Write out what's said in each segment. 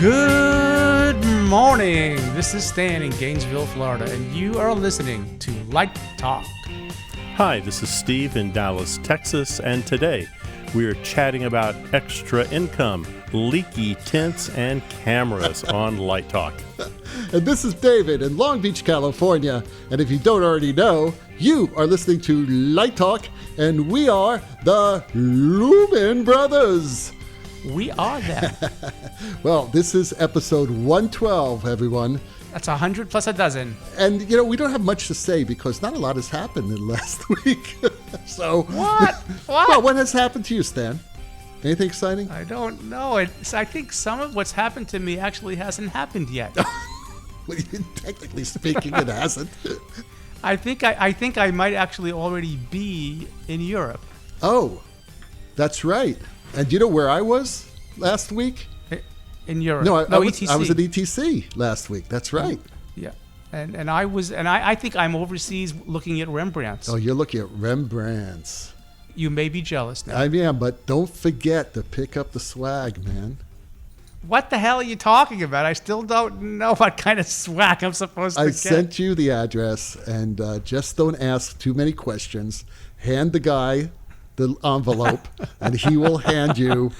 Good morning. This is Stan in Gainesville, Florida, and you are listening to Light Talk. Hi, this is Steve in Dallas, Texas, and today we are chatting about extra income, leaky tents, and cameras on Light Talk. And this is David in Long Beach, California. And if you don't already know, you are listening to Light Talk, and we are the Lumen Brothers. We are them. Well, this is episode 112, everyone. That's 100 plus a dozen. And, we don't have much to say because not a lot has happened in the last week. So, What? Well, what has happened to you, Stan? Anything exciting? I don't know. I think some of what's happened to me actually hasn't happened yet. Well, technically speaking, it hasn't. I think I might actually already be in Europe. Oh, that's right. And do you know where I was last week? In Europe. No, I ETC. was at ETC last week. That's right. Yeah. And I think I'm overseas looking at Rembrandts. Oh, you're looking at Rembrandts. You may be jealous now. I am, but don't forget to pick up the swag, man. What the hell are you talking about? I still don't know what kind of swag I'm supposed to get. I sent you the address, and just don't ask too many questions. Hand the guy the envelope, and he will hand you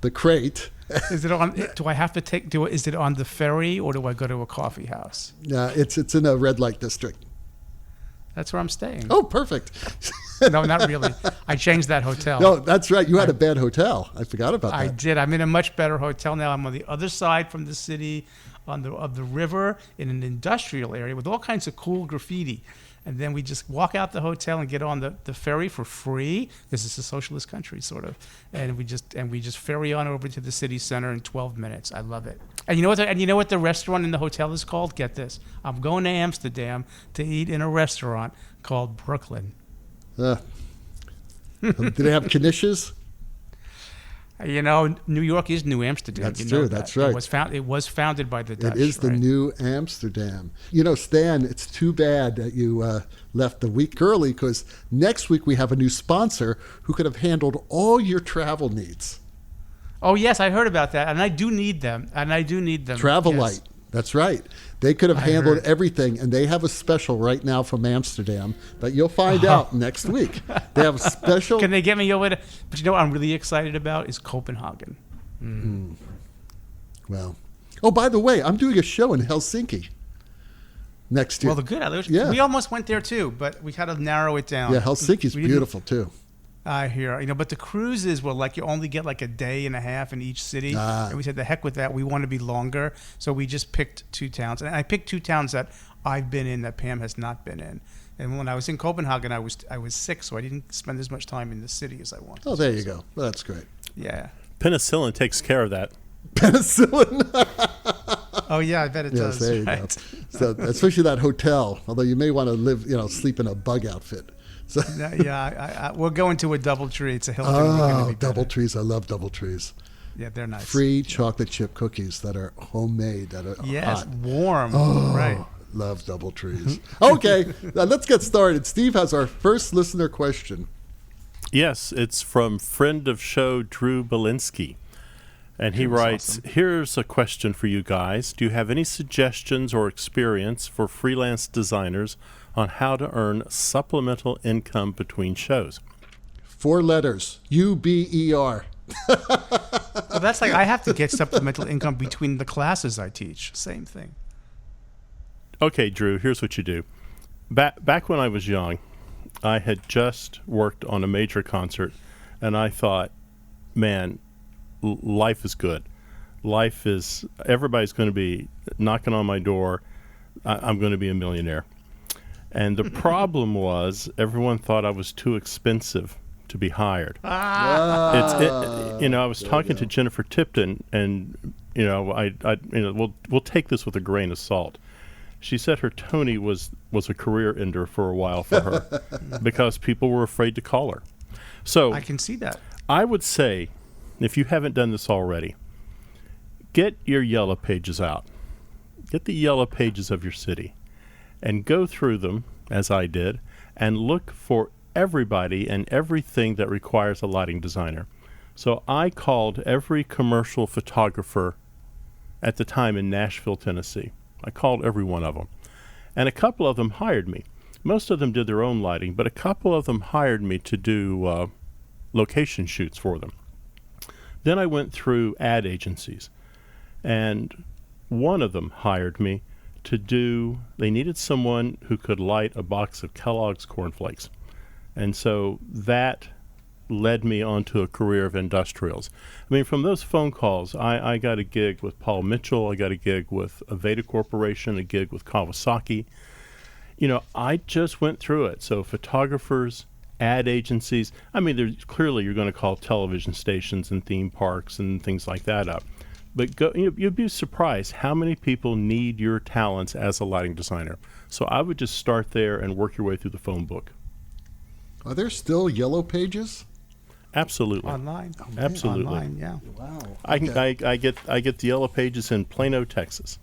the crate. Is it on? Do I have to is it on the ferry, or do I go to a coffee house? It's in a red light district. That's where I'm staying. Oh, perfect. No, not really. I changed that hotel. No, that's right. You had a bad hotel. I forgot about that. I did. I'm in a much better hotel now. I'm on the other side from the city, of the river, in an industrial area with all kinds of cool graffiti. And then we just walk out the hotel and get on the ferry for free. This is a socialist country, sort of. And we just ferry on over to the city center in 12 minutes. I love it. And you know what the restaurant in the hotel is called? Get this. I'm going to Amsterdam to eat in a restaurant called Brooklyn. Do they have Knishes? New York is New Amsterdam. That's true. That's right. It was founded by the Dutch. It is the New Amsterdam. Stan, it's too bad that you left a week early because next week we have a new sponsor who could have handled all your travel needs. Oh, yes, I heard about that. And I do need them. Travel yes. Light. That's right. They could have handled everything, and they have a special right now from Amsterdam that you'll find out next week. They have a special. Can they get me over to? But what I'm really excited about is Copenhagen. Well, by the way, I'm doing a show in Helsinki next year. Well, good. Yeah. We almost went there too, but we had to narrow it down. Yeah, Helsinki's beautiful too. I hear. But the cruises were like you only get like a day and a half in each city. And we said, the heck with that. We want to be longer. So we just picked 2 towns. And I picked 2 towns that I've been in that Pam has not been in. And when I was in Copenhagen, I was sick, so I didn't spend as much time in the city as I wanted. Oh, there you go. Well, that's great. Yeah. Penicillin takes care of that. Penicillin. Oh, yeah, I bet it does. There you go. So, especially that hotel, although you may want to sleep in a bug outfit. So. We're going to a Doubletree. It's a Hilton. Oh, Doubletrees. I love Doubletrees. Yeah, they're nice. Free chocolate chip cookies that are homemade, that are hot. Warm. Oh, right. Love Doubletrees. Okay, now let's get started. Steve has our first listener question. Yes, it's from friend of show Drew Belinsky. And he writes, awesome. Here's a question for you guys. Do you have any suggestions or experience for freelance designers on how to earn supplemental income between shows? 4 letters, UBER. Well, that's like I have to get supplemental income between the classes I teach. Same thing. Okay, Drew, here's what you do. Back when I was young, I had just worked on a major concert, and I thought, man, life is good. Everybody's going to be knocking on my door. I'm going to be a millionaire. And the problem was everyone thought I was too expensive to be hired. I was talking to Jennifer Tipton, and we'll take this with a grain of salt. She said her Tony was a career ender for a while for her because people were afraid to call her. So I can see that. I would say, if you haven't done this already, get your yellow pages out. Get the yellow pages of your city and go through them, as I did, and look for everybody and everything that requires a lighting designer. So I called every commercial photographer at the time in Nashville, Tennessee. I called every one of them. And a couple of them hired me. Most of them did their own lighting, but a couple of them hired me to do location shoots for them. Then I went through ad agencies, and one of them hired me to do, they needed someone who could light a box of Kellogg's cornflakes. And so that led me onto a career of industrials. I mean, from those phone calls, I got a gig with Paul Mitchell, I got a gig with Aveda Corporation, a gig with Kawasaki. You know, I just went through it. So photographers, ad agencies, I mean, there's clearly you're going to call television stations and theme parks and things like that up. But you'd be surprised how many people need your talents as a lighting designer. So I would just start there and work your way through the phone book. Are there still yellow pages? Absolutely. Online. Absolutely. Online, yeah. Wow. I get the yellow pages in Plano, Texas.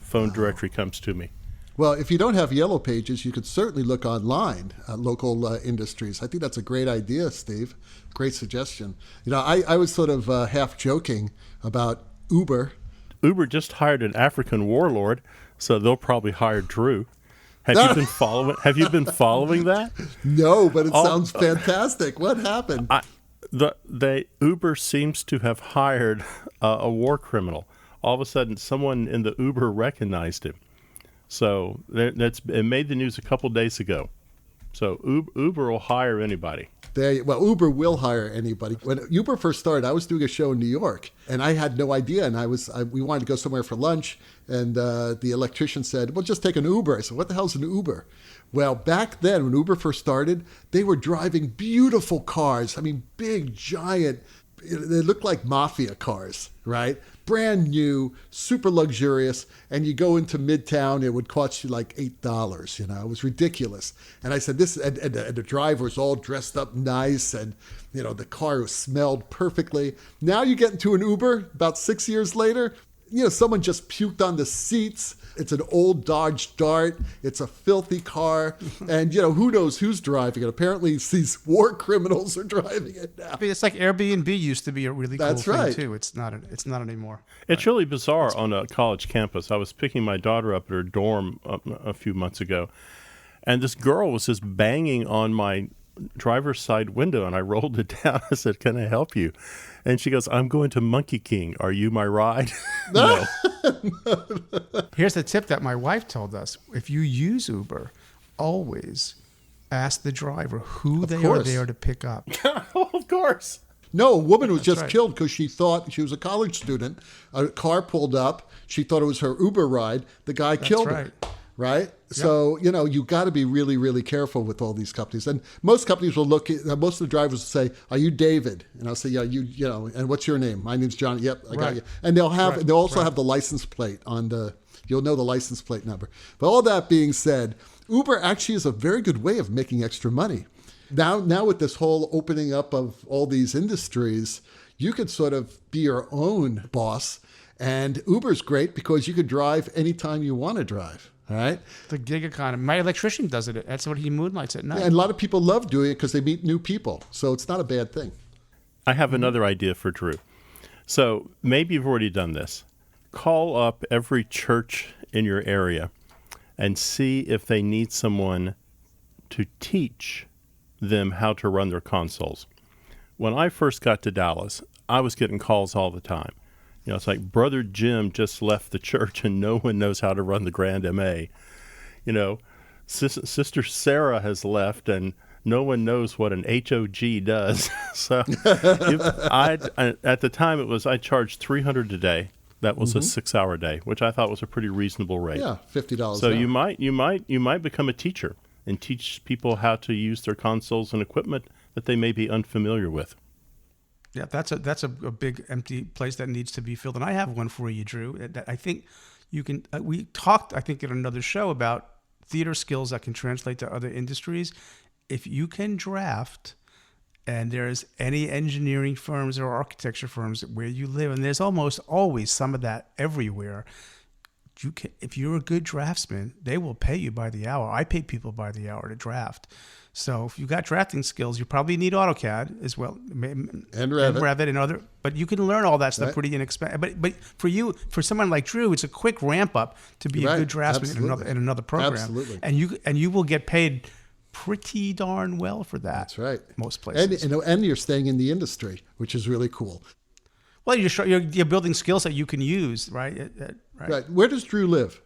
Phone directory comes to me. Well, if you don't have yellow pages, you could certainly look online at local industries. I think that's a great idea, Steve. Great suggestion. You know, I was sort of half joking about Uber. Uber just hired an African warlord, so they'll probably hire Drew. Have you been following? Have you been following that? No, but it sounds fantastic. What happened? Uber seems to have hired a war criminal. All of a sudden, someone in the Uber recognized him. So it made the news a couple days ago. So Uber will hire anybody. Uber will hire anybody. When Uber first started, I was doing a show in New York, and I had no idea. And we wanted to go somewhere for lunch, and the electrician said, "Well, just take an Uber." I said, "What the hell's an Uber?" Well, back then, when Uber first started, they were driving beautiful cars. I mean, big, giant. They looked like mafia cars, right? Brand new, super luxurious. And you go into Midtown, it would cost you like $8. You know, it was ridiculous. And I said, and the driver's all dressed up nice, and you know, the car smelled perfectly. Now you get into an Uber about 6 years later, you know, someone just puked on the seats. It's an old Dodge Dart. It's a filthy car. And, you know, who knows who's driving it. Apparently, these war criminals are driving it now. I mean, it's like Airbnb used to be a really cool thing, too. It's not anymore. It's really bizarre on a college campus. I was picking my daughter up at her dorm a few months ago, and this girl was just banging on my driver's side window, and I rolled it down. I said, "Can I help you?" And she goes, "I'm going to Monkey King. Are you my ride?" No. Here's the tip that my wife told us. If you use Uber, always ask the driver who they are there to pick up. Of course. No, a woman was just killed because she thought she was a college student. A car pulled up. She thought it was her Uber ride. The guy killed her. Right? Yep. So, you know, you got to be really, really careful with all these companies. And most companies will look at, most of the drivers will say, "Are you David?" And I'll say, "Yeah, you know, and what's your name?" "My name's John." "Yep, I got you." And they'll also have the license plate you'll know the license plate number. But all that being said, Uber actually is a very good way of making extra money. Now with this whole opening up of all these industries, you could sort of be your own boss. And Uber's great because you could drive anytime you want to drive. All right. The gig economy. My electrician does it. That's what he moonlights at night. Yeah, and a lot of people love doing it because they meet new people. So it's not a bad thing. I have another idea for Drew. So maybe you've already done this. Call up every church in your area and see if they need someone to teach them how to run their consoles. When I first got to Dallas, I was getting calls all the time. You know, it's like Brother Jim just left the church and no one knows how to run the Grand MA. You know, Sister Sarah has left and no one knows what an HOG does. So at the time I charged $300 a day. That was a 6-hour day, which I thought was a pretty reasonable rate. Yeah, $50. So you might become a teacher and teach people how to use their consoles and equipment that they may be unfamiliar with. Yeah, that's a big empty place that needs to be filled. And I have one for you, Drew. I think you can. We talked, I think, in another show about theater skills that can translate to other industries. If you can draft, and there's any engineering firms or architecture firms where you live, and there's almost always some of that everywhere. if you're a good draftsman, they will pay you by the hour. I pay people by the hour to draft. So if you got drafting skills, you probably need AutoCAD as well, and Revit and other. But you can learn all that stuff Right. pretty inexpensive. But for someone like Drew, it's a quick ramp up to be a Right. good draftsman in another program. Absolutely. And you will get paid pretty darn well for that. That's right. Most places. And you're staying in the industry, which is really cool. Well, you're building skills that you can use, right? Right. Where does Drew live?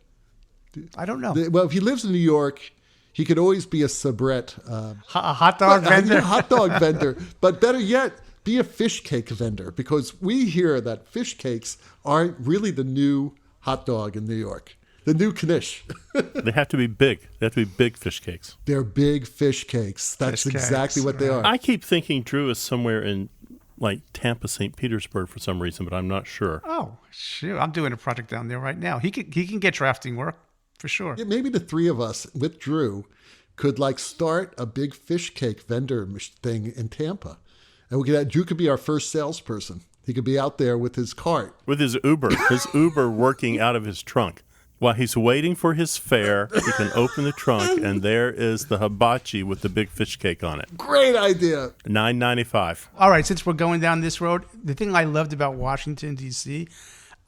I don't know. Well, if he lives in New York, he could always be a soubrette. A hot dog vendor. A hot dog vendor. But better yet, be a fish cake vendor, because we hear that fish cakes aren't really the new hot dog in New York. The new Knish. They have to be big. They have to be big fish cakes. They're big fish cakes. That's Fish exactly cakes, what they right. are. I keep thinking Drew is somewhere in like Tampa, St. Petersburg for some reason, but I'm not sure. Oh, shoot. I'm doing a project down there right now. He can get drafting work for sure. Yeah, maybe the three of us with Drew could start a big fish cake vendor thing in Tampa. And Drew could be our first salesperson. He could be out there with his cart. With his Uber working out of his trunk. While he's waiting for his fare, he can open the trunk, and there is the hibachi with the big fish cake on it. Great idea. $9.95. All right, since we're going down this road, the thing I loved about Washington, D.C.,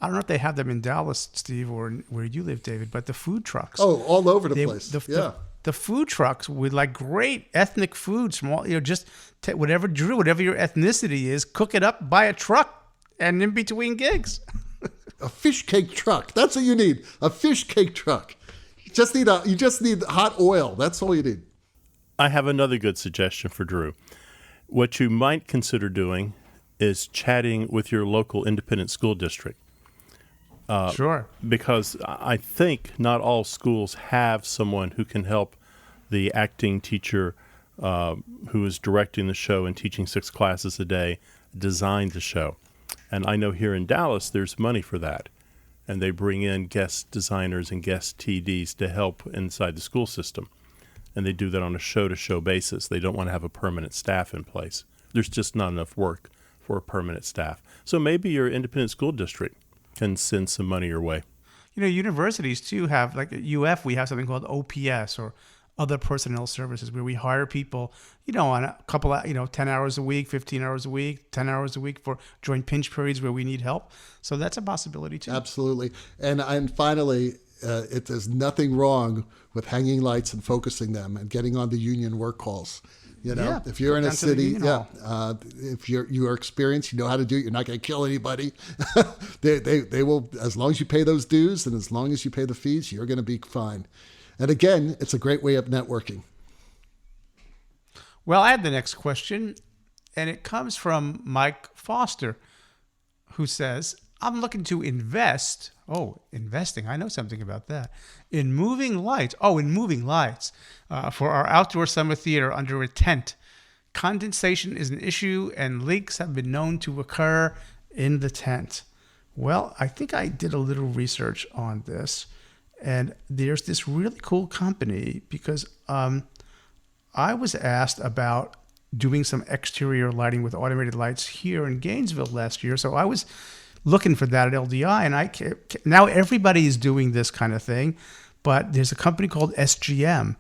I don't know if they have them in Dallas, Steve, or where you live, David, but the food trucks. Oh, all over the place. The food trucks with great ethnic food, small, just whatever your ethnicity is, cook it up, buy a truck, and in between gigs. A fish cake truck. That's what you need. A fish cake truck. You just need hot oil. That's all you need. I have another good suggestion for Drew. What you might consider doing is chatting with your local independent school district. Sure. Because I think not all schools have someone who can help the acting teacher who is directing the show and teaching 6 classes a day design the show. And I know here in Dallas there's money for that. And they bring in guest designers and guest TDs to help inside the school system. And they do that on a show-to-show basis. They don't want to have a permanent staff in place. There's just not enough work for a permanent staff. So maybe your independent school district can send some money your way. Universities too have, like at UF, we have something called OPS, or other personnel services, where we hire people, on a couple of, 10 hours a week, 15 hours a week, 10 hours a week for during pinch periods where we need help. So that's a possibility too. Absolutely. And finally, there's nothing wrong with hanging lights and focusing them and getting on the union work calls. Yeah, if you're in a city, if you are experienced, you know how to do it. You're not going to kill anybody. they will, as long as you pay those dues and as long as you pay the fees, you're going to be fine. And again, it's a great way of networking. Well, I have the next question, and it comes from Mike Foster, who says, I'm looking to invest. Oh, investing. I know something about that. In moving lights. Oh, in moving lights for our outdoor summer theater under a tent. Condensation is an issue, and leaks have been known to occur in the tent. Well, I think I did a little research on this. And there's this really cool company, because I was asked about doing some exterior lighting with automated lights here in Gainesville last year. So I was looking for that at LDI, and now everybody is doing this kind of thing. But there's a company called SGM,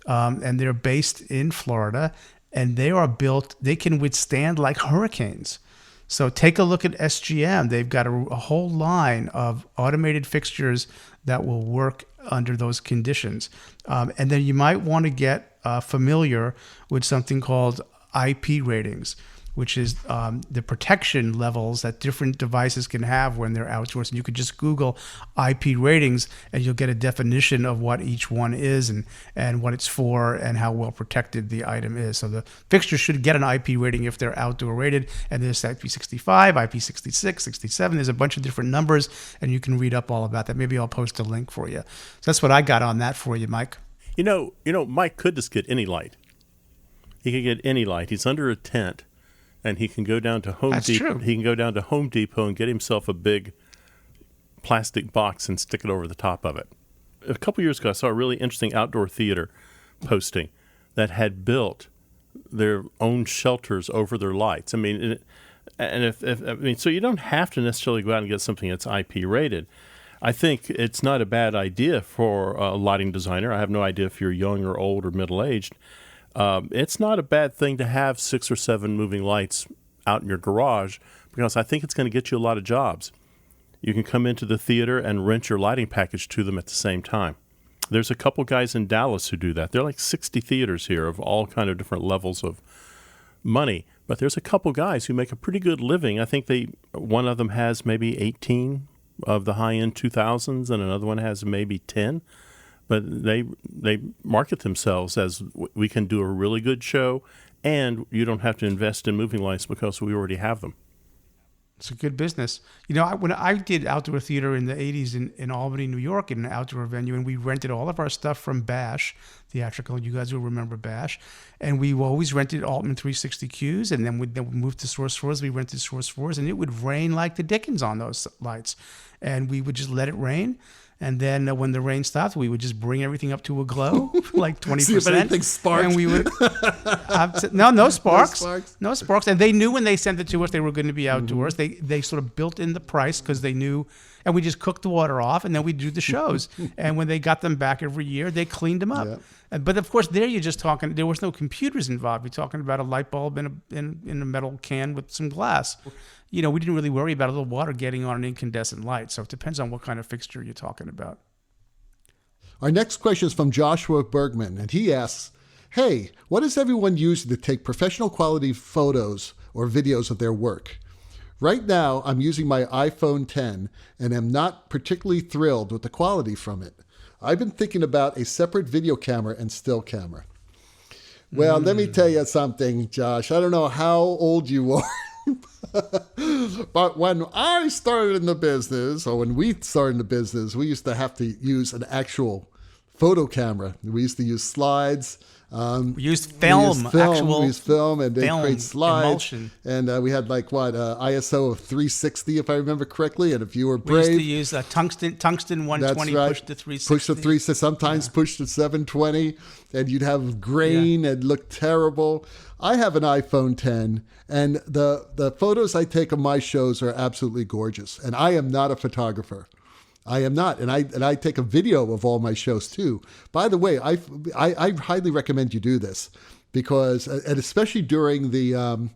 and they're based in Florida, and they can withstand like hurricanes. So take a look at SGM. They've got a whole line of automated fixtures that will work under those conditions. And then you might want to get familiar with something called IP ratings, which is the protection levels that different devices can have when they're outdoors. And you could just Google IP ratings, and you'll get a definition of what each one is and what it's for and how well protected the item is. So the fixture should get an IP rating if they're outdoor rated. And there's IP65, IP66, 67. There's a bunch of different numbers, and you can read up all about that. Maybe I'll post a link for you. So that's what I got on that for you, Mike. Mike could just get any light. He could get any light. He's under a tent. And he can go down to Home Depot. True. He can go down to Home Depot and get himself a big plastic box and stick it over the top of it. A couple years ago, I saw a really interesting outdoor theater posting that had built their own shelters over their lights. So you don't have to necessarily go out and get something that's IP rated. I think it's not a bad idea for a lighting designer. I have no idea if you're young or old or middle-aged. It's not a bad thing to have 6 or 7 moving lights out in your garage, because I think it's going to get you a lot of jobs. You can come into the theater and rent your lighting package to them at the same time. There's a couple guys in Dallas who do that. There are like 60 theaters here of all kind of different levels of money. But there's a couple guys who make a pretty good living. I think one of them has maybe 18 of the high-end 2000s, and another one has maybe 10. But they market themselves as, we can do a really good show, and you don't have to invest in moving lights because we already have them. It's a good business. You know, when I did outdoor theater in the 80s in Albany, New York, in an outdoor venue, and we rented all of our stuff from Bash Theatrical. You guys will remember Bash. And we always rented Altman 360 Qs, and then we moved to Source 4s. We rented Source 4s, and it would rain like the dickens on those lights. And we would just let it rain. And then when the rain stopped, we would just bring everything up to a glow, like 20%. See if anything sparked. And we would no sparks. No sparks. And they knew when they sent it to us, they were going to be outdoors. They sort of built in the price because they knew. And we just cooked the water off, and then we'd do the shows. And when they got them back every year, they cleaned them up. Yeah. But of course, there you're just talking. There was no computers involved. You're talking about a light bulb in a metal can with some glass. You know, we didn't really worry about a little water getting on an incandescent light. So it depends on what kind of fixture you're talking about. Our next question is from Joshua Bergman, and he asks, hey, what is everyone using to take professional quality photos or videos of their work? Right now, I'm using my iPhone 10 and am not particularly thrilled with the quality from it. I've been thinking about a separate video camera and still camera. Well, let me tell you something, Josh. I don't know how old you are. But when I started in the business, or when we started in the business, we used to have to use an actual photo camera. We used to use slides. We used film, we used film, and they film, create slides. Emulsion. And we had ISO of 360, if I remember correctly. And if you were brave, we used to use a tungsten 120, right. push to 360. Push to 360, sometimes push to 720, and you'd have grain and look terrible. I have an iPhone 10, and the photos I take of my shows are absolutely gorgeous. And I am not a photographer. I am not, and I take a video of all my shows too. By the way, I highly recommend you do this, because, and especially during the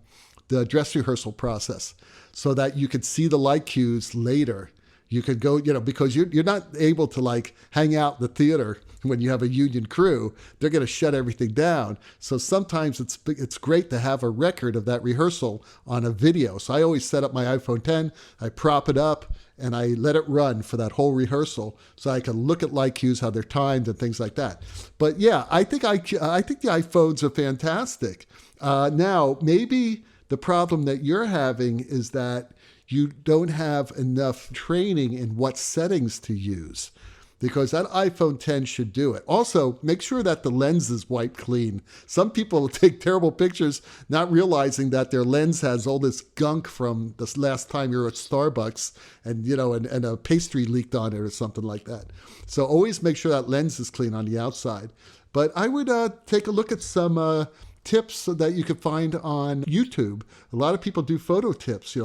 dress rehearsal process, so that you could see the light cues later. You could go, because you're not able to hang out in the theater when you have a union crew. They're going to shut everything down. So sometimes it's great to have a record of that rehearsal on a video. So I always set up my iPhone 10, I prop it up, and I let it run for that whole rehearsal, so I can look at light cues, how they're timed, and things like that. But yeah, I think the iPhones are fantastic. Now, maybe the problem that you're having is that you don't have enough training in what settings to use, because that iPhone 10 should do it. Also, make sure that the lens is wiped clean. Some people take terrible pictures not realizing that their lens has all this gunk from this last time you were at Starbucks and a pastry leaked on it or something like that. So always make sure that lens is clean on the outside. But I would take a look at some tips that you could find on YouTube. A lot of people do photo tips,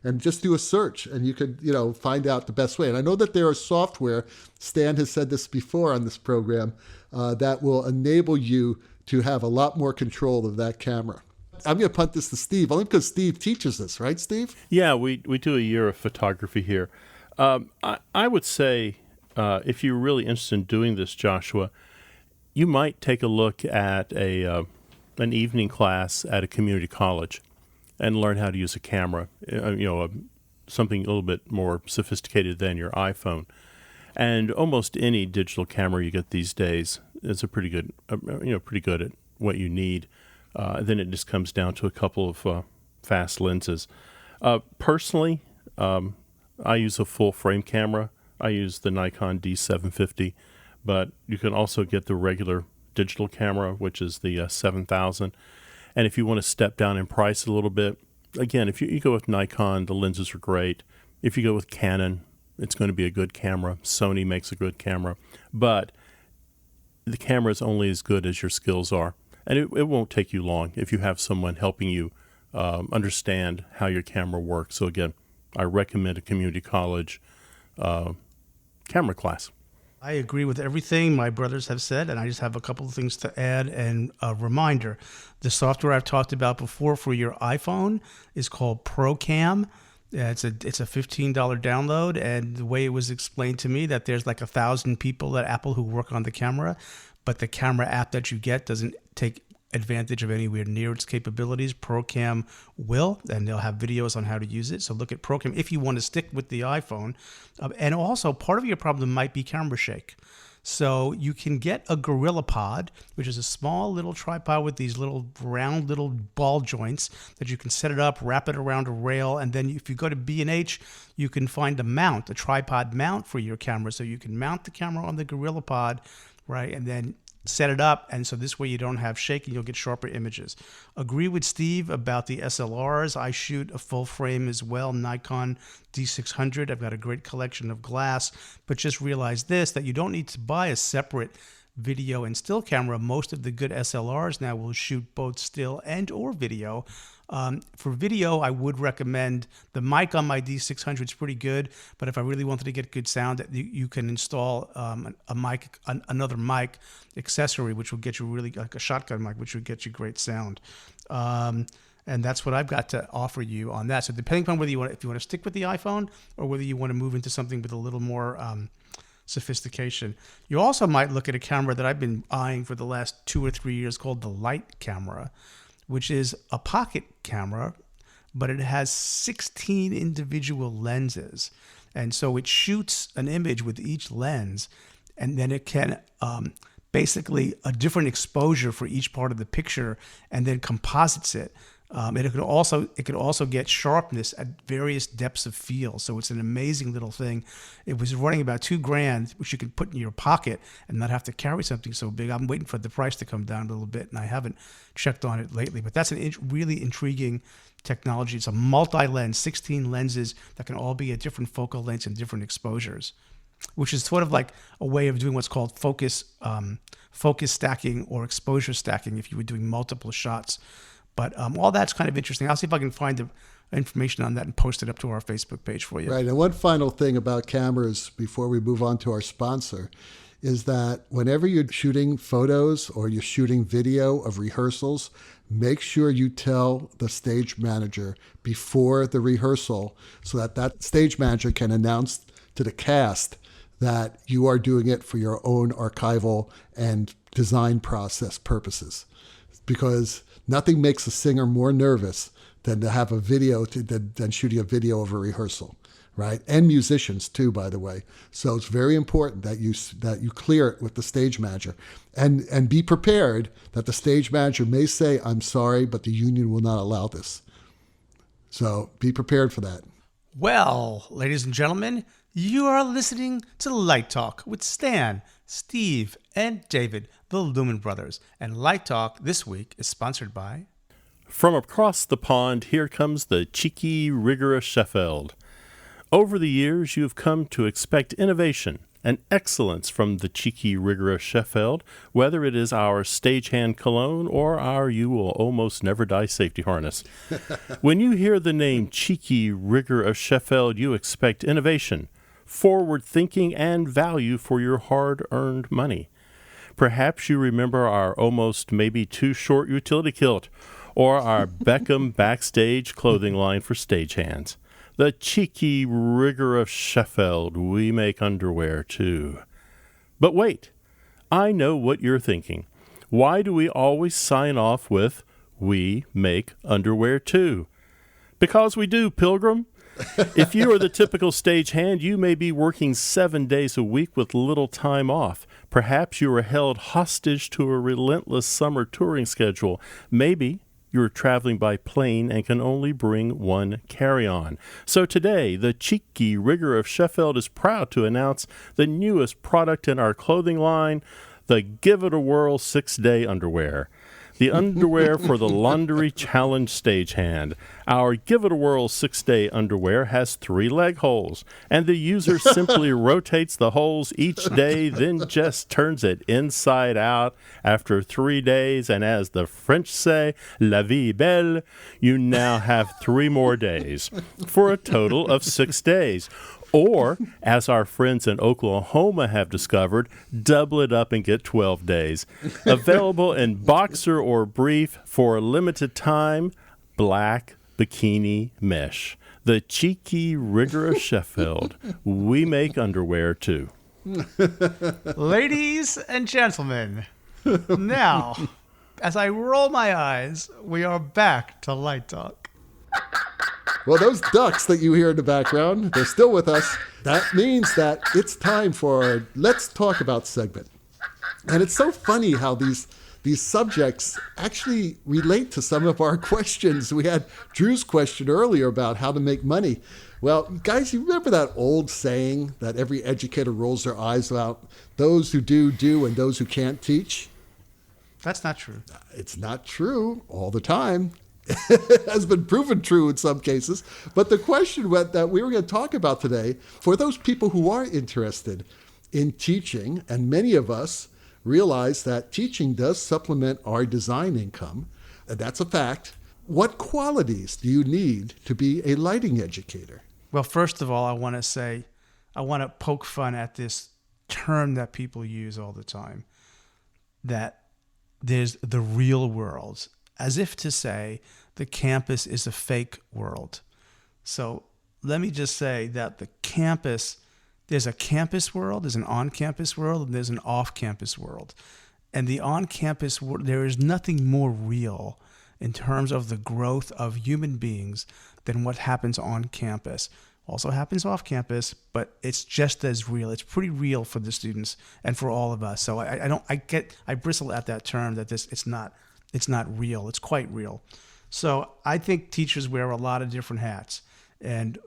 and just do a search, and you could, find out the best way. And I know that there are software, Stan has said this before on this program, that will enable you to have a lot more control of that camera. I'm going to punt this to Steve, only because Steve teaches this, right, Steve? Yeah, we do a year of photography here. I would say, if you're really interested in doing this, Joshua, you might take a look at an evening class at a community college and learn how to use a camera, something a little bit more sophisticated than your iPhone. And almost any digital camera you get these days is pretty good at what you need. Then it just comes down to a couple of fast lenses. Personally, I use a full frame camera. I use the Nikon D750, but you can also get the regular digital camera, which is the 7000. And if you want to step down in price a little bit, again, if you go with Nikon, the lenses are great. If you go with Canon, it's going to be a good camera. Sony makes a good camera. But the camera is only as good as your skills are. And it won't take you long if you have someone helping you understand how your camera works. So again, I recommend a community college camera class. I agree with everything my brothers have said, and I just have a couple of things to add. And a reminder, the software I've talked about before for your iPhone is called ProCam. It's a $15 download, and the way it was explained to me that there's like 1,000 people at Apple who work on the camera, but the camera app that you get doesn't take advantage of anywhere near its capabilities. ProCam will, and they'll have videos on how to use it. So look at ProCam if you want to stick with the iPhone. And also, part of your problem might be camera shake. So you can get a GorillaPod, which is a small little tripod with these little round little ball joints that you can set it up, wrap it around a rail, and then if you go to B&H, you can find a tripod mount for your camera. So you can mount the camera on the GorillaPod, right, and then set it up, and so this way you don't have shaking, you'll get sharper images. Agree with Steve about the SLRs. I shoot a full frame as well, Nikon D600. I've got a great collection of glass, but just realize this, that you don't need to buy a separate video and still camera. Most of the good SLRs now will shoot both still and or video. For video, I would recommend the mic on my D600 is pretty good, but if I really wanted to get good sound, you can install another mic accessory, which will get you really like a shotgun mic, which would get you great sound. And that's what I've got to offer you on that. So depending on if you want to stick with the iPhone or whether you want to move into something with a little more sophistication. You also might look at a camera that I've been eyeing for the last 2 or 3 years called the Light camera, which is a pocket camera, but it has 16 individual lenses. And so it shoots an image with each lens, and then it can basically a different exposure for each part of the picture, and then composites it. And it could also get sharpness at various depths of field. So it's an amazing little thing. It was running about $2,000, which you can put in your pocket and not have to carry something so big. I'm waiting for the price to come down a little bit, and I haven't checked on it lately. But that's a really intriguing technology. It's a multi-lens, 16 lenses that can all be at different focal lengths and different exposures, which is sort of like a way of doing what's called focus stacking or exposure stacking if you were doing multiple shots. But all that's kind of interesting. I'll see if I can find the information on that and post it up to our Facebook page for you. Right. And one final thing about cameras before we move on to our sponsor is that whenever you're shooting photos or you're shooting video of rehearsals, make sure you tell the stage manager before the rehearsal so that that stage manager can announce to the cast that you are doing it for your own archival and design process purposes. Because nothing makes a singer more nervous than to have a video, than shooting a video of a rehearsal, right? And musicians too, by the way. So it's very important that you clear it with the stage manager, and be prepared that the stage manager may say, "I'm sorry, but the union will not allow this." So be prepared for that. Well, ladies and gentlemen, you are listening to Light Talk with Stan, Steve, and David, the Lumen Brothers. And Light Talk this week is sponsored by... From across the pond, here comes the cheeky, rigorous Sheffield. Over the years, you've come to expect innovation and excellence from the cheeky, rigorous Sheffield, whether it is our stagehand cologne or our you will almost never die safety harness. When you hear the name cheeky, rigorous Sheffield, you expect innovation, forward thinking, and value for your hard-earned money. Perhaps you remember our almost maybe too short utility kilt, or our Beckham backstage clothing line for stagehands. The cheeky, rigorous Sheffield, we make underwear too. But wait, I know what you're thinking. Why do we always sign off with, we make underwear too? Because we do, Pilgrim. If you are the typical stagehand, you may be working 7 days a week with little time off. Perhaps you are held hostage to a relentless summer touring schedule. Maybe you're traveling by plane and can only bring one carry-on. So today, the cheeky rigor of Sheffield is proud to announce the newest product in our clothing line, the Give It a Whirl 6-Day Underwear. The underwear for the Laundry Challenge stagehand. Our Give It a Whirl 6-Day Underwear has 3 leg holes, and the user simply rotates the holes each day, then just turns it inside out after 3 days, and as the French say, la vie est belle, you now have 3 more days, for a total of 6 days. Or, as our friends in Oklahoma have discovered, double it up and get 12 days. Available in boxer or brief for a limited time, black bikini mesh. The cheeky, rigorous Sheffield. We make underwear, too. Ladies and gentlemen, now, as I roll my eyes, we are back to Light Talk. Well, those ducks that you hear in the background, they're still with us. That means that it's time for our Let's Talk About segment. And it's so funny how these subjects actually relate to some of our questions. We had Drew's question earlier about how to make money. Well, guys, you remember that old saying that every educator rolls their eyes about? Those who do, and those who can't teach? That's not true. It's not true all the time. It has been proven true in some cases. But the question that we were going to talk about today, for those people who are interested in teaching, and many of us realize that teaching does supplement our design income, and that's a fact. What qualities do you need to be a lighting educator? Well, first of all, I want to poke fun at this term that people use all the time, that there's the real world, as if to say the campus is a fake world. So let me just say that the campus, there's a campus world, there's an on-campus world, and there's an off-campus world. And the on-campus world, there is nothing more real in terms of the growth of human beings than what happens on campus. Also happens off campus, but it's just as real. It's pretty real for the students and for all of us. So I bristle at that term that it's not real. It's quite real. So I think teachers wear a lot of different hats, and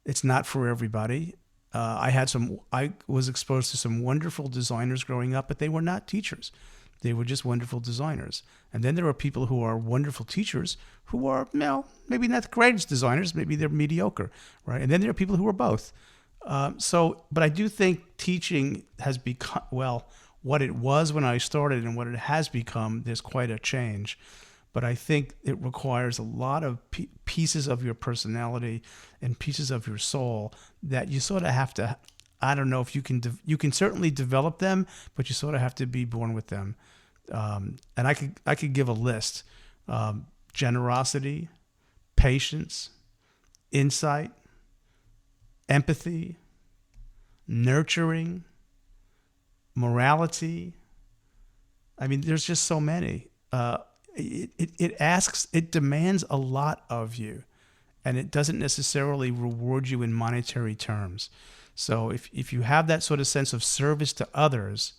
it's not for everybody. I was exposed to some wonderful designers growing up, but they were not teachers. They were just wonderful designers. And then there are people who are wonderful teachers who are, maybe not the greatest designers, maybe they're mediocre, right? And then there are people who are both. But I do think teaching has become, what it was when I started and what it has become, there's quite a change. But I think it requires a lot of pieces of your personality and pieces of your soul that you sort of have to, I don't know if you can certainly develop them, but you sort of have to be born with them. And I could give a list: generosity, patience, insight, empathy, nurturing, morality. I mean, there's just so many. It demands a lot of you, and it doesn't necessarily reward you in monetary terms. So if you have that sort of sense of service to others,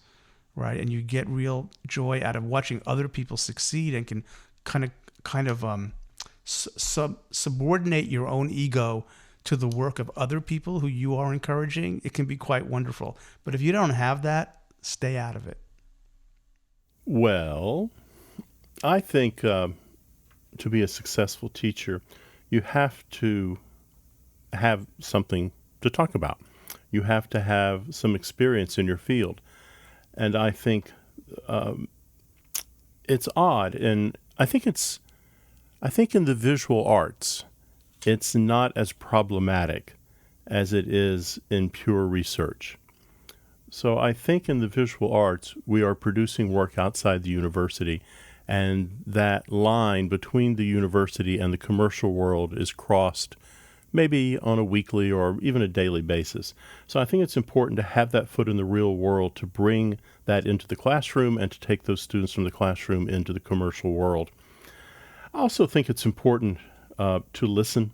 right, and you get real joy out of watching other people succeed and can kind of subordinate your own ego to the work of other people who you are encouraging, it can be quite wonderful. But if you don't have that, stay out of it. Well, I think to be a successful teacher, you have to have something to talk about. You have to have some experience in your field. And I think it's odd, and I think in the visual arts, it's not as problematic as it is in pure research. So I think in the visual arts, we are producing work outside the university, and that line between the university and the commercial world is crossed maybe on a weekly or even a daily basis. So I think it's important to have that foot in the real world, to bring that into the classroom and to take those students from the classroom into the commercial world. I also think it's important to listen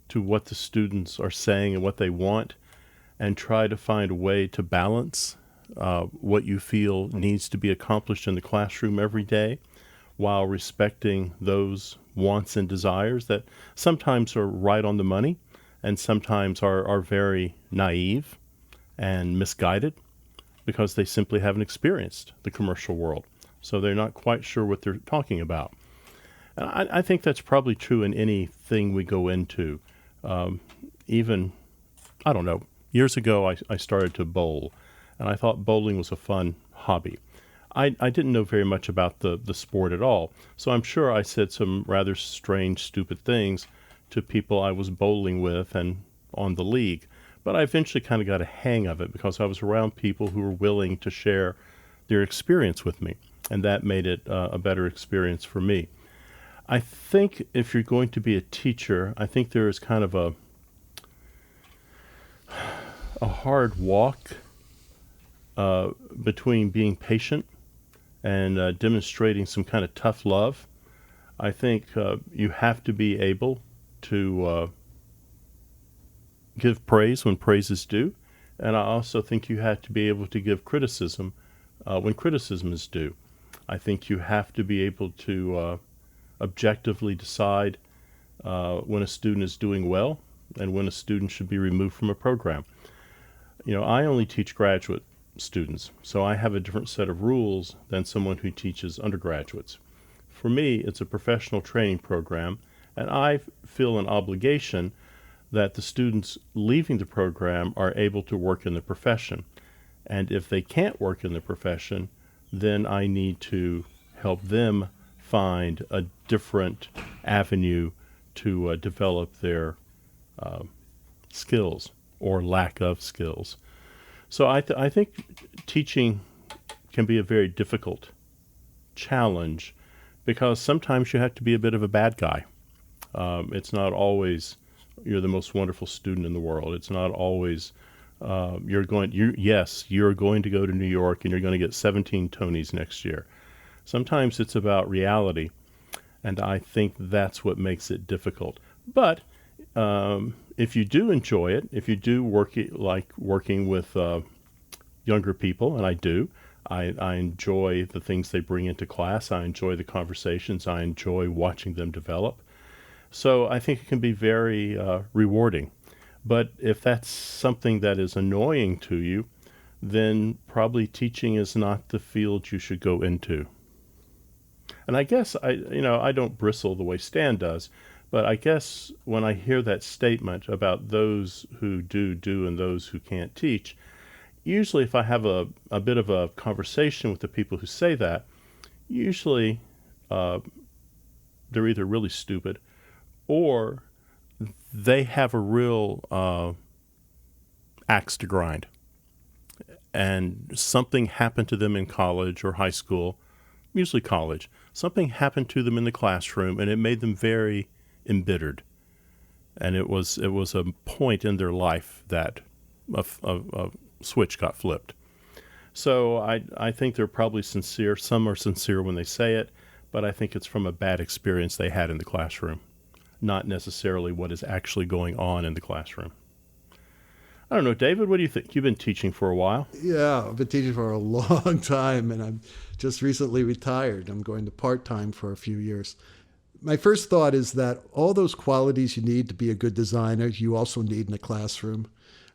to what the students are saying and what they want, and try to find a way to balance what you feel needs to be accomplished in the classroom every day, while respecting those wants and desires that sometimes are right on the money and sometimes are very naive and misguided because they simply haven't experienced the commercial world. So they're not quite sure what they're talking about. And I think that's probably true in anything we go into. Even, I don't know, years ago I started to bowl, and I thought bowling was a fun hobby. I didn't know very much about the sport at all, so I'm sure I said some rather strange, stupid things to people I was bowling with, and on the league. But I eventually kind of got a hang of it because I was around people who were willing to share their experience with me, and that made it a better experience for me. I think if you're going to be a teacher, I think there is kind of a hard walk between being patient and demonstrating some kind of tough love. I think you have to be able to give praise when praise is due, and I also think you have to be able to give criticism when criticism is due. I think you have to be able to objectively decide when a student is doing well and when a student should be removed from a program. I only teach graduate students, so I have a different set of rules than someone who teaches undergraduates. For me, it's a professional training program, and I feel an obligation that the students leaving the program are able to work in the profession. And if they can't work in the profession, then I need to help them find a different avenue to develop their skills or lack of skills. So I think teaching can be a very difficult challenge because sometimes you have to be a bit of a bad guy. It's not always you're the most wonderful student in the world. It's not always you're going to go to New York and you're going to get 17 Tonys next year. Sometimes it's about reality, and I think that's what makes it difficult. But if you do enjoy it, if you do like working with younger people, and I do, I enjoy the things they bring into class. I enjoy the conversations. I enjoy watching them develop. So I think it can be very rewarding. But if that's something that is annoying to you, then probably teaching is not the field you should go into. And I guess I don't bristle the way Stan does, but I guess when I hear that statement about those who do and those who can't teach, usually if I have a bit of a conversation with the people who say that, usually they're either really stupid or they have a real axe to grind. And something happened to them in college or high school, usually college. Something happened to them in the classroom, and it made them very embittered. And it was a point in their life that a switch got flipped. So I think they're probably sincere. Some are sincere when they say it, but I think it's from a bad experience they had in the classroom, not necessarily what is actually going on in the classroom. I don't know, David, what do you think? You've been teaching for a while. Yeah, I've been teaching for a long time, and I'm just recently retired. I'm going to part-time for a few years. My first thought is that all those qualities you need to be a good designer, you also need in a classroom.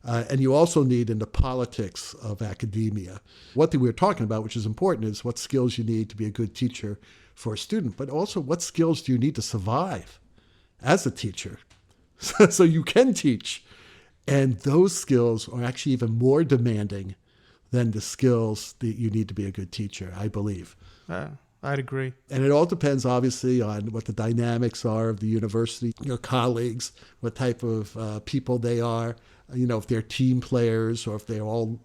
And you also need in the politics of academia. What we were talking about, which is important, is what skills you need to be a good teacher for a student, but also what skills do you need to survive as a teacher so you can teach. And those skills are actually even more demanding than the skills that you need to be a good teacher, I believe. I'd agree. And it all depends, obviously, on what the dynamics are of the university, your colleagues, what type of people they are, if they're team players or if they're all,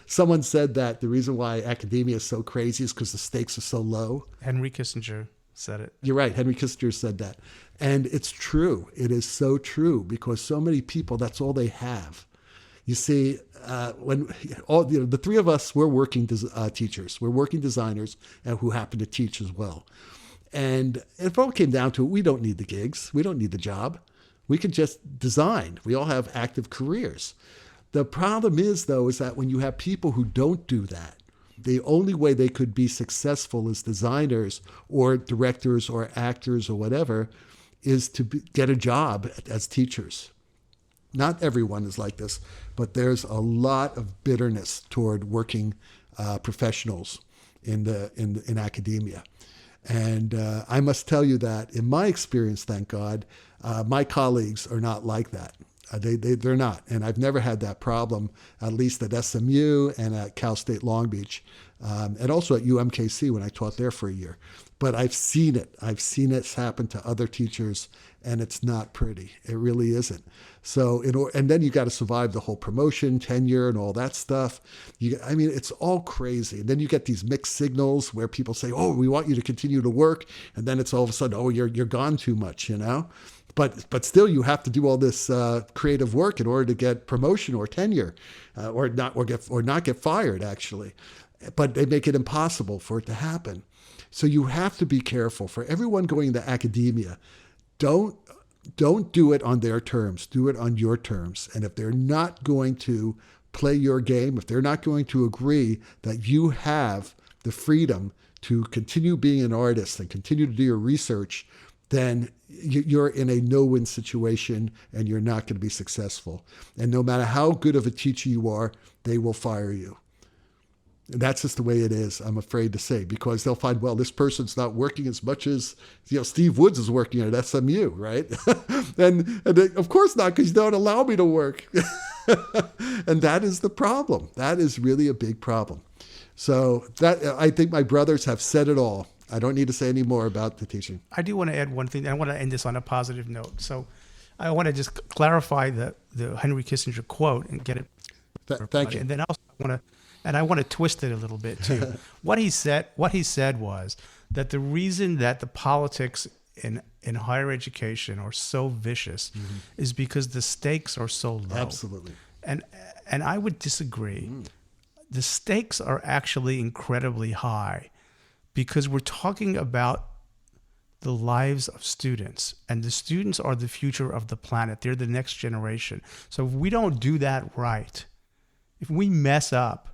someone said that the reason why academia is so crazy is because the stakes are so low. Henry Kissinger said it. You're right. Henry Kissinger said that. And it's true. It is so true because so many people, that's all they have. You see, when the three of us, we're working teachers. We're working designers who happen to teach as well. And if it all came down to it, we don't need the gigs. We don't need the job. We can just design. We all have active careers. The problem is, though, is that when you have people who don't do that, the only way they could be successful as designers or directors or actors or whatever is to get a job as teachers. Not everyone is like this, but there's a lot of bitterness toward working professionals in academia. And I must tell you that in my experience, thank God, my colleagues are not like that. They're not. And I've never had that problem, at least at SMU and at Cal State Long Beach, and also at UMKC when I taught there for a year. But I've seen it. I've seen it happen to other teachers, and it's not pretty. It really isn't. So, and then you got to survive the whole promotion, tenure, and all that stuff. It's all crazy. And then you get these mixed signals where people say, "Oh, we want you to continue to work," and then it's all of a sudden, "Oh, you're gone too much," But still, you have to do all this creative work in order to get promotion or tenure, or not get fired. Actually, but they make it impossible for it to happen. So you have to be careful. For everyone going into academia, don't do it on their terms. Do it on your terms. And if they're not going to play your game, if they're not going to agree that you have the freedom to continue being an artist and continue to do your research, then you're in a no-win situation and you're not going to be successful. And no matter how good of a teacher you are, they will fire you. And that's just the way it is, I'm afraid to say, because they'll find, well, this person's not working as much as Steve Woods is working at SMU, right? and they, of course not, because you don't allow me to work. And that is the problem. That is really a big problem. So I think my brothers have said it all. I don't need to say any more about the teaching. I do want to add one thing. I want to end this on a positive note. So I want to just clarify the Henry Kissinger quote and get it. Thank you. And then also I want to twist it a little bit too. What he said was that the reason that the politics in higher education are so vicious is because the stakes are so low. Absolutely. And I would disagree. The stakes are actually incredibly high, because we're talking about the lives of students, and the students are the future of the planet. They're the next generation. So if we don't do that right, if we mess up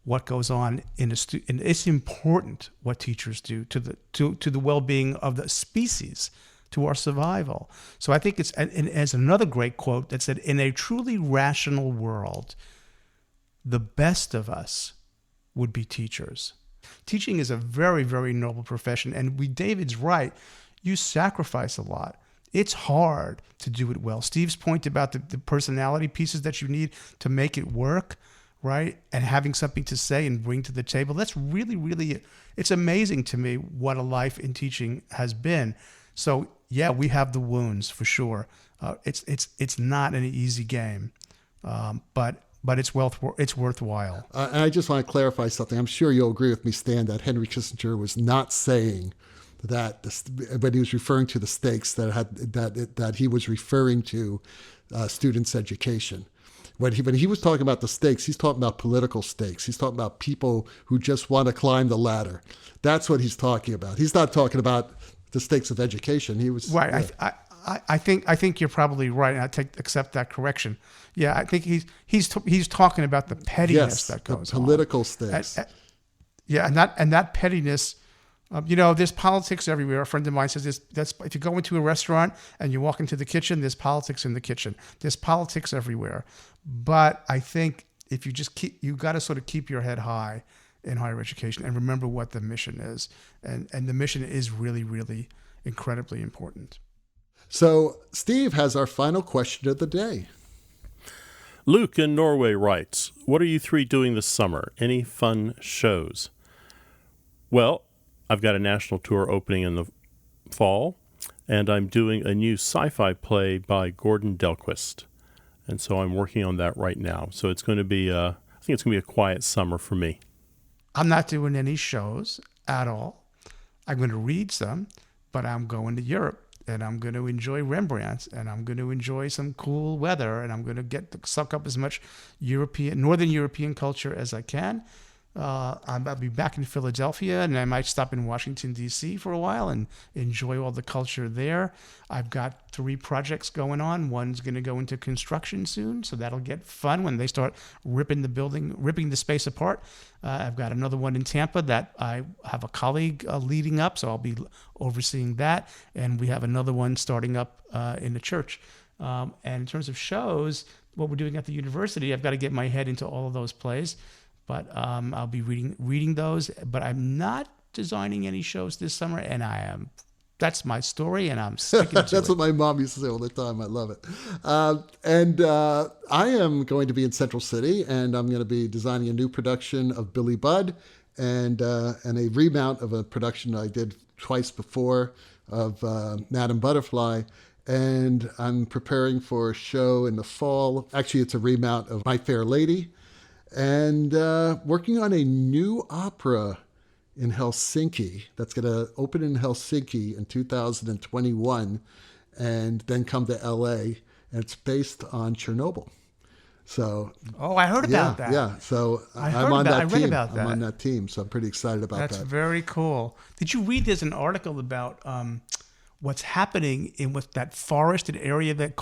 what goes on and it's important what teachers do to the well-being of the species, to our survival. So I think and as another great quote that said, in a truly rational world, the best of us would be teachers. Teaching is a very, very noble profession. And David's right. You sacrifice a lot. It's hard to do it well. Steve's point about the personality pieces that you need to make it work, right? And having something to say and bring to the table. That's really, really, it's amazing to me what a life in teaching has been. So yeah, we have the wounds for sure. It's not an easy game, but it's worthwhile. And I just want to clarify something. I'm sure you'll agree with me, Stan, that Henry Kissinger was not saying that, but he was referring to the stakes that he was referring to students' education. When he was talking about the stakes, he's talking about political stakes. He's talking about people who just want to climb the ladder. That's what he's talking about. He's not talking about the stakes of education. He was right. Yeah. I think you're probably right, and accept that correction. Yeah, I think he's talking about the pettiness that goes on. Political stakes. Yeah, and that pettiness. There's politics everywhere. A friend of mine says that's if you go into a restaurant and you walk into the kitchen, there's politics in the kitchen. There's politics everywhere. But I think if you got to sort of keep your head high in higher education and remember what the mission is, and the mission is really, really incredibly important. So Steve has our final question of the day. Luke in Norway writes, "What are you three doing this summer? Any fun shows?" Well, I've got a national tour opening in the fall, and I'm doing a new sci-fi play by Gordon Delquist. And so I'm working on that right now. So it's going to be, I think it's going to be a quiet summer for me. I'm not doing any shows at all. I'm going to read some, but I'm going to Europe, and I'm going to enjoy Rembrandts, and I'm going to enjoy some cool weather, and I'm going to suck up as much Northern European culture as I can. I'll be back in Philadelphia, and I might stop in Washington, D.C. for a while and enjoy all the culture there. I've got 3 projects going on. One's going to go into construction soon, so that'll get fun when they start ripping the space apart. I've got another one in Tampa that I have a colleague leading up, so I'll be overseeing that. And we have another one starting up in the church. And in terms of shows, what we're doing at the university, I've got to get my head into all of those plays. But I'll be reading those. But I'm not designing any shows this summer, and I am that's my story, and I'm sticking to That's it. what my mom used to say all the time. I love it. I am going to be in Central City, and I'm going to be designing a new production of Billy Budd and a remount of a production I did twice before of Madame Butterfly. And I'm preparing for a show in the fall. Actually, it's a remount of My Fair Lady. And working on a new opera in Helsinki that's going to open in Helsinki in 2021 and then come to LA. And it's based on Chernobyl. So, I heard about that. Yeah, so I I'm on that I team. read about that. I'm on that team, so I'm pretty excited about That's that. very cool. Did you read there's an article about what's happening in with that forested area that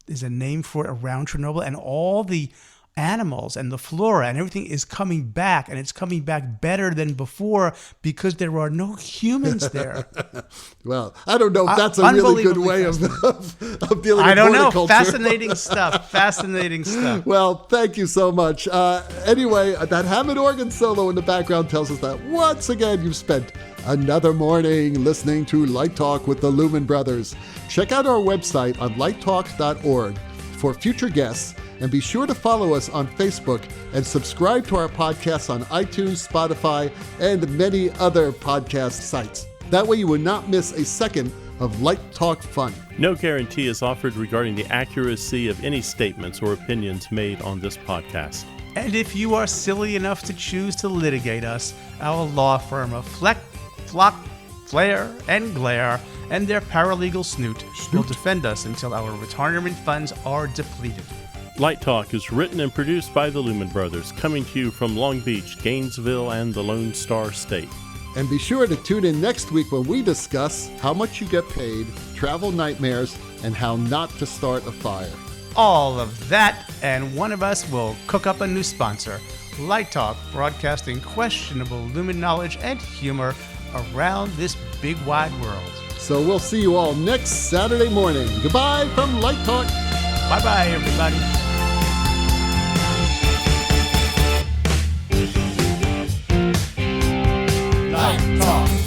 there's a name for it around Chernobyl, and all the animals and the flora and everything is coming back, and it's coming back better than before because there are no humans there. Well, I don't know if that's a really good way of dealing with I don't know. horticulture. Fascinating stuff. Fascinating stuff. Well, thank you so much. Anyway, that Hammond organ solo in the background tells us that once again you've spent another morning listening to Light Talk with the Lumen Brothers. Check out our website on lighttalk.org for future guests, and be sure to follow us on Facebook and subscribe to our podcasts on iTunes, Spotify, and many other podcast sites. That way you will not miss a second of Light Talk fun. No guarantee is offered regarding the accuracy of any statements or opinions made on this podcast. And if you are silly enough to choose to litigate us, our law firm of Fleck, Flock, Flare, and Glare and their paralegal snoot will defend us until our retirement funds are depleted. Light Talk is written and produced by the Lumen Brothers, coming to you from Long Beach, Gainesville, and the Lone Star State. And be sure to tune in next week when we discuss how much you get paid, travel nightmares, and how not to start a fire. All of that, and one of us will cook up a new sponsor. Light Talk, broadcasting questionable Lumen knowledge and humor around this big wide world. So we'll see you all next Saturday morning. Goodbye from Light Talk. Bye-bye, everybody. Light Talk.